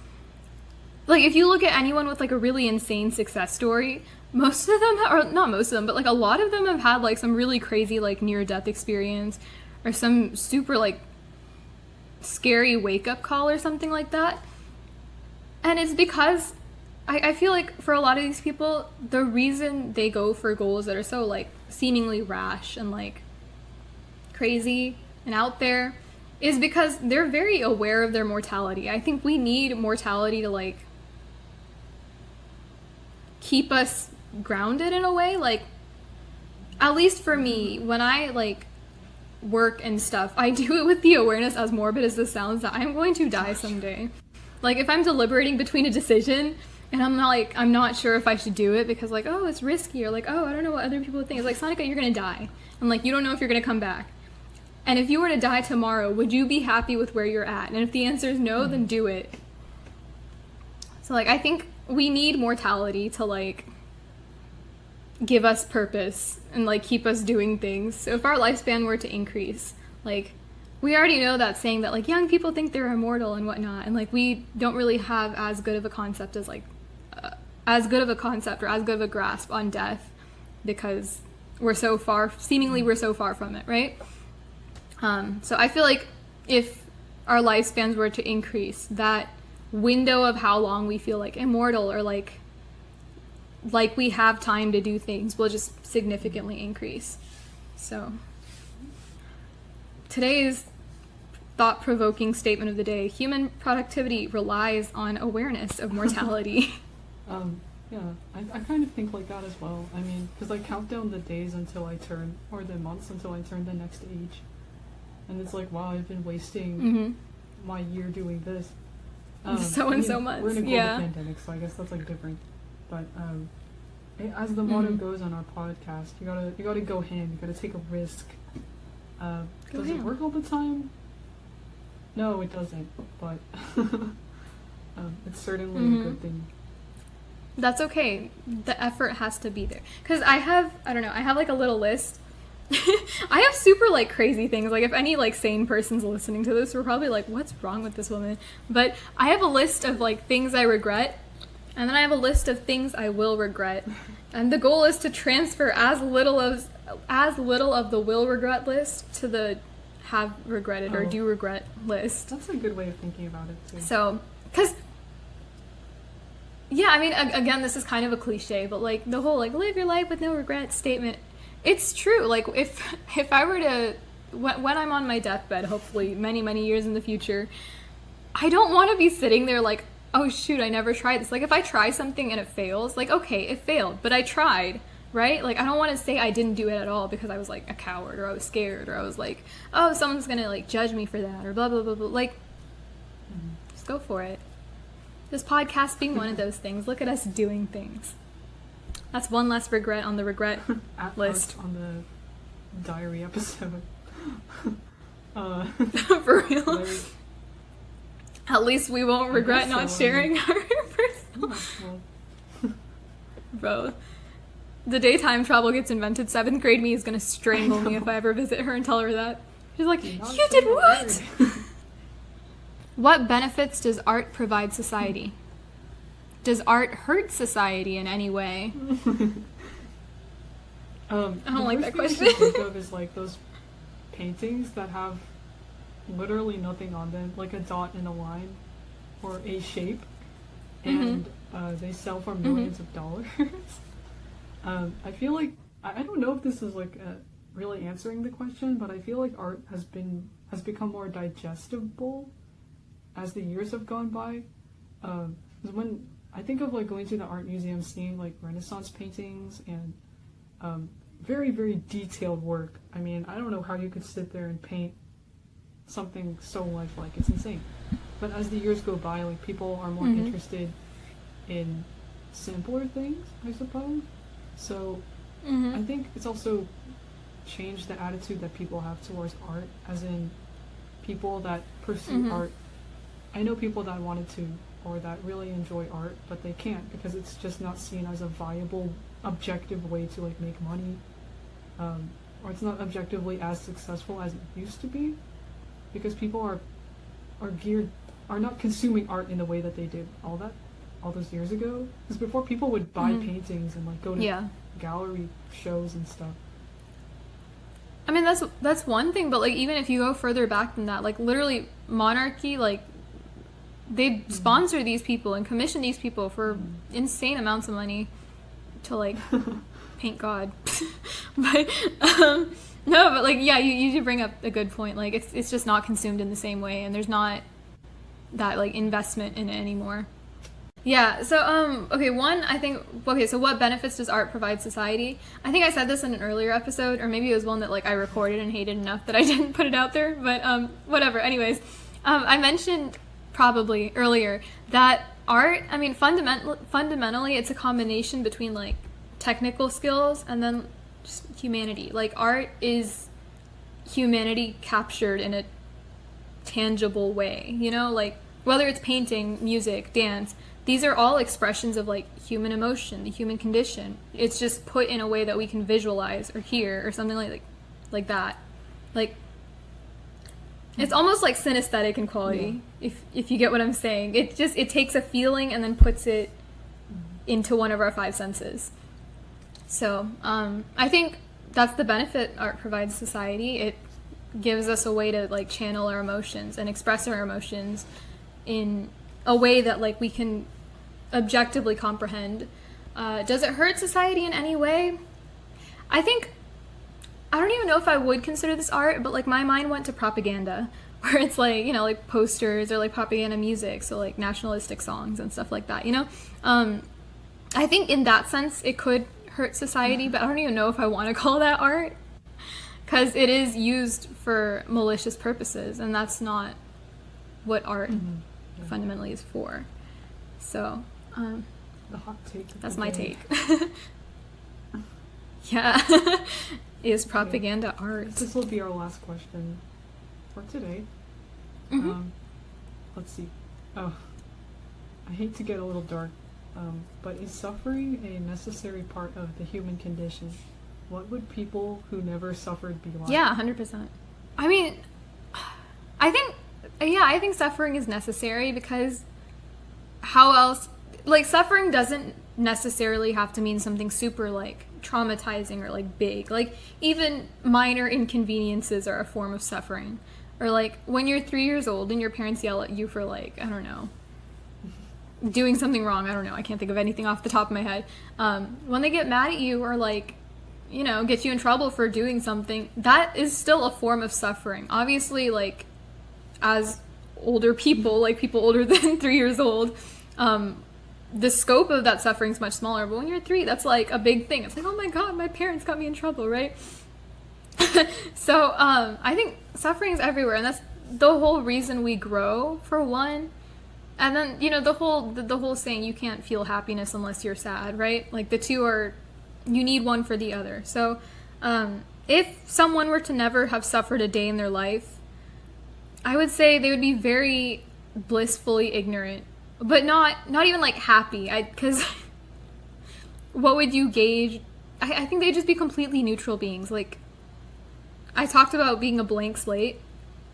like if you look at anyone with like a really insane success story, most of them, or not most of them, but like a lot of them have had like some really crazy like near-death experience or some super like scary wake-up call or something like that. And it's because I feel like for a lot of these people, the reason they go for goals that are so like seemingly rash and like crazy and out there is because they're very aware of their mortality. I think we need mortality to like keep us grounded in a way. Like, at least for me, when I like work and stuff, I do it with the awareness, as morbid as this sounds, that I'm going to die someday. Like, if I'm deliberating between a decision and I'm not sure if I should do it because like, oh, it's risky, or like, oh, I don't know what other people would think. It's like, Sonica, you're gonna die. I'm like, you don't know if you're gonna come back. And if you were to die tomorrow, would you be happy with where you're at? And if the answer is no, then do it. So like, I think we need mortality to like give us purpose and like keep us doing things. So if our lifespan were to increase, like, we already know that saying that like young people think they're immortal and whatnot, and like we don't really have as good of a concept as like as good of a concept or as good of a grasp on death because we're so far from it, right? So I feel like if our lifespans were to increase, that window of how long we feel like immortal or like we have time to do things will just significantly increase. So today's thought-provoking statement of the day: human productivity relies on awareness of mortality. Yeah, I kind of think like that as well. I mean, because I count down the days until I turn, or the months until I turn the next age. And it's like, wow, I've been wasting my year doing this. So months. We're in a global pandemic, so I guess that's like different. But as the motto goes on our podcast, you gotta go ham. You gotta take a risk. Does it work all the time? No, it doesn't. But it's certainly a good thing. That's okay. The effort has to be there. Because I have like a little list. I have super like crazy things. Like, if any like sane person's listening to this, we're probably like, what's wrong with this woman? But I have a list of like things I regret, and then I have a list of things I will regret. And the goal is to transfer as little of the will regret list to the have regretted or do regret list. That's a good way of thinking about it too. So, because yeah, I mean, again, this is kind of a cliche, but like the whole like live your life with no regrets statement, it's true. Like, if I were to, when I'm on my deathbed, hopefully many years in the future, I don't want to be sitting there like, oh shoot, I never tried this. Like, if I try something and it fails, like, okay, it failed, but I tried, right? Like, I don't want to say I didn't do it at all because I was like a coward, or I was scared, or I was like, oh, someone's gonna like judge me for that, or blah blah blah blah. Like, just go for it. This podcast being one of those things. Look at us doing things. That's one less regret on the regret list. On the diary episode. For real. Like, At least we won't regret not sharing our personal. well, Bro, the day time travel gets invented, 7th grade me is gonna strangle me if I ever visit her and tell her that. She's like, do not you say did a what? word." What benefits does art provide society? Does art hurt society in any way? I don't like that question. I think of is like those paintings that have literally nothing on them, like a dot and a line, or a shape, and they sell for millions of dollars. I feel like I don't know if this is like really answering the question, but I feel like art has become more digestible as the years have gone by. 'Cause when I think of like going to the art museum, seeing like Renaissance paintings and very, very detailed work. I mean, I don't know how you could sit there and paint something so lifelike. It's insane. But as the years go by, like people are more interested in simpler things, I suppose. So I think it's also changed the attitude that people have towards art, as in people that pursue art. I know people that wanted to, or that really enjoy art, but they can't because it's just not seen as a viable, objective way to like make money, or it's not objectively as successful as it used to be, because people are not consuming art in the way that they did all those years ago. Because before, people would buy paintings and like go to gallery shows and stuff. I mean, that's one thing, but like even if you go further back than that, like literally monarchy, like they sponsor these people and commission these people for insane amounts of money to like paint God. But no, but like yeah, you do bring up a good point. Like it's just not consumed in the same way, and there's not that like investment in it anymore. Yeah, so so what benefits does art provide society? I think I said this in an earlier episode, or maybe it was one that like I recorded and hated enough that I didn't put it out there, but whatever. Anyways, I mentioned probably earlier that art, I mean fundamentally it's a combination between like technical skills and then just humanity. Like art is humanity captured in a tangible way, you know, like whether it's painting, music, dance, these are all expressions of like human emotion, the human condition. It's just put in a way that we can visualize or hear or something like that. Like it's almost like synesthetic in quality, if you get what I'm saying. It takes a feeling and then puts it into one of our 5 senses. So I think that's the benefit art provides society. It gives us a way to like channel our emotions and express our emotions in a way that like we can objectively comprehend. Does it hurt society in any way? I don't even know if I would consider this art, but like my mind went to propaganda, where it's like, you know, like posters or like propaganda music, so like nationalistic songs and stuff like that, you know? I think in that sense it could hurt society, but I don't even know if I want to call that art, because it is used for malicious purposes, and that's not what art fundamentally is for. So The hot take. That's my take. Yeah. Is propaganda art? This will be our last question for today. Let's see. Oh, I hate to get a little dark, but is suffering a necessary part of the human condition? What would people who never suffered be like? Yeah, 100%. I mean, I think suffering is necessary, because how else, like, suffering doesn't necessarily have to mean something super, like, traumatizing or, like, big. Like, even minor inconveniences are a form of suffering. Or, like, when you're 3 years old and your parents yell at you for, like, I don't know, doing something wrong, I don't know, I can't think of anything off the top of my head. When they get mad at you or, like, you know, get you in trouble for doing something, that is still a form of suffering. Obviously, like, as older people, like people older than 3 years old, the scope of that suffering is much smaller. But when you're 3, that's like a big thing. It's like, oh my god, my parents got me in trouble, right? So I think suffering is everywhere, and that's the whole reason we grow, for one. And then, you know, the whole saying, you can't feel happiness unless you're sad, right? Like, the two are, you need one for the other. So if someone were to never have suffered a day in their life, I would say they would be very blissfully ignorant, but not even like happy. Because what would you gauge? I think they'd just be completely neutral beings. Like, I talked about being a blank slate.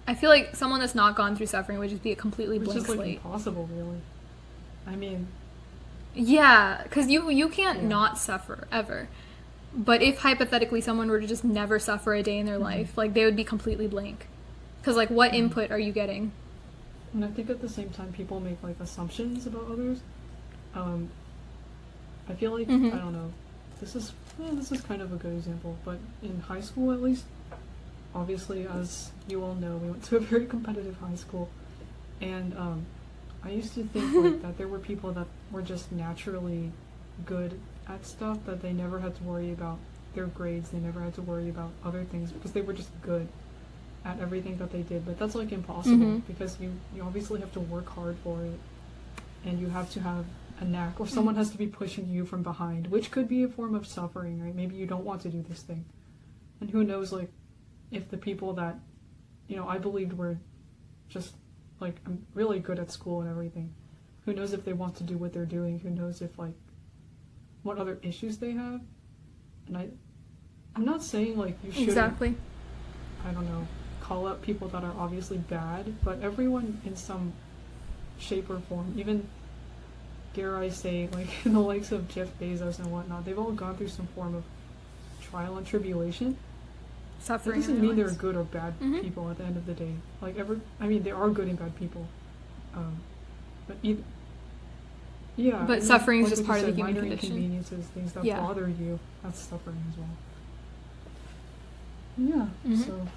I feel like someone that's not gone through suffering would just be a completely blank slate. Which is like impossible, really. I mean, yeah, because you can't not suffer ever. But if hypothetically someone were to just never suffer a day in their life, like, they would be completely blank. Because, like, what input are you getting? And I think at the same time people make, like, assumptions about others. I feel like, I don't know, this is kind of a good example, but in high school at least, obviously, as you all know, we went to a very competitive high school, and I used to think like that there were people that were just naturally good at stuff, that they never had to worry about their grades, they never had to worry about other things because they were just good at everything that they did. But that's like impossible because you obviously have to work hard for it, and you have to have a knack, or someone has to be pushing you from behind, which could be a form of suffering, right? Maybe you don't want to do this thing, and who knows, like, if the people that, you know, I believed were just, like, I'm really good at school and everything, who knows if they want to do what they're doing, who knows if, like, what other issues they have. And I'm not saying, like, you shouldn't, Exactly. I don't know, call out people that are obviously bad, but everyone in some shape or form, even, dare I say, like, the likes of Jeff Bezos and whatnot, they've all gone through some form of trial and tribulation. Suffering. That doesn't mean they're good or bad people at the end of the day. Like, I mean, there are good and bad people. But either, yeah. But and suffering is like just part of the human minor condition. Inconveniences, things that Yeah. bother you, that's suffering as well. Yeah, so.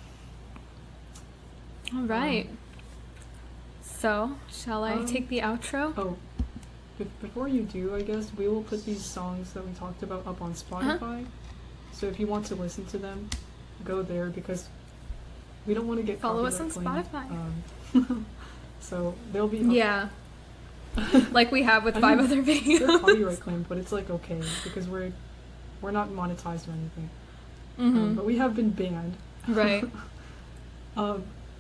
All right. So, shall I take the outro? Oh, before you do, I guess, we will put these songs that we talked about up on Spotify. So if you want to listen to them, go there, because we don't want to get Follow us copyright on claimed. Spotify. So they'll be Yeah. Like we have with 5 other they're videos. copyright claimed, but it's like okay because we're not monetized or anything. But we have been banned. Right.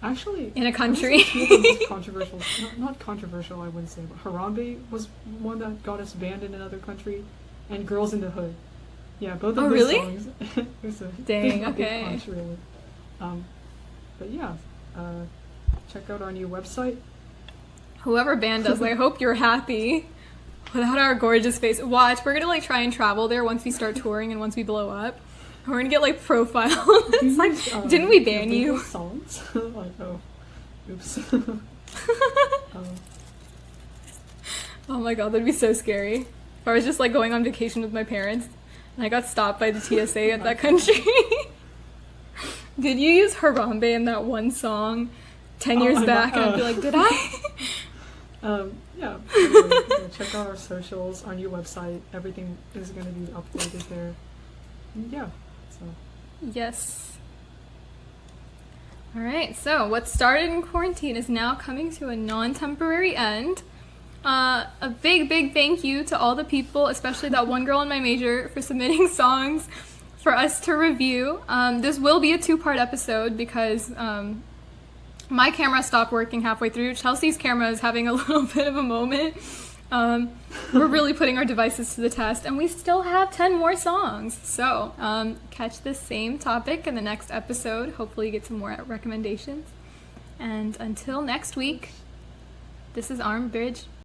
Actually, In a country. Two of the most controversial, not controversial, I wouldn't say, but Harambe was one that got us banned in another country, and Girls in the Hood. Yeah, both of Oh, those really? songs. It was a Dang, big okay. punch, really. But yeah, check out our new website. Whoever banned us, I hope you're happy. Without our gorgeous face. Watch, we're gonna like try and travel there once we start touring and once we blow up. We're gonna get like profiles. It's like, didn't we ban you? Songs? Like, oh, oops. Oh my god, that'd be so scary. If I was just like going on vacation with my parents and I got stopped by the TSA at that country. Did you use Harambe in that one song 10 years back? And I'd be like, did I? Yeah. Anyway, check out our socials, our new website. Everything is going to be updated there. And yeah. So. Yes. Alright, so what started in quarantine is now coming to a non-temporary end. A big thank you to all the people, especially that one girl in my major, for submitting songs for us to review. This will be a 2-part episode because my camera stopped working halfway through. Chelsea's camera is having a little bit of a moment. We're really putting our devices to the test, and we still have 10 more songs. So catch this same topic in the next episode. Hopefully you get some more recommendations. And until next week, this is Arm Bridge.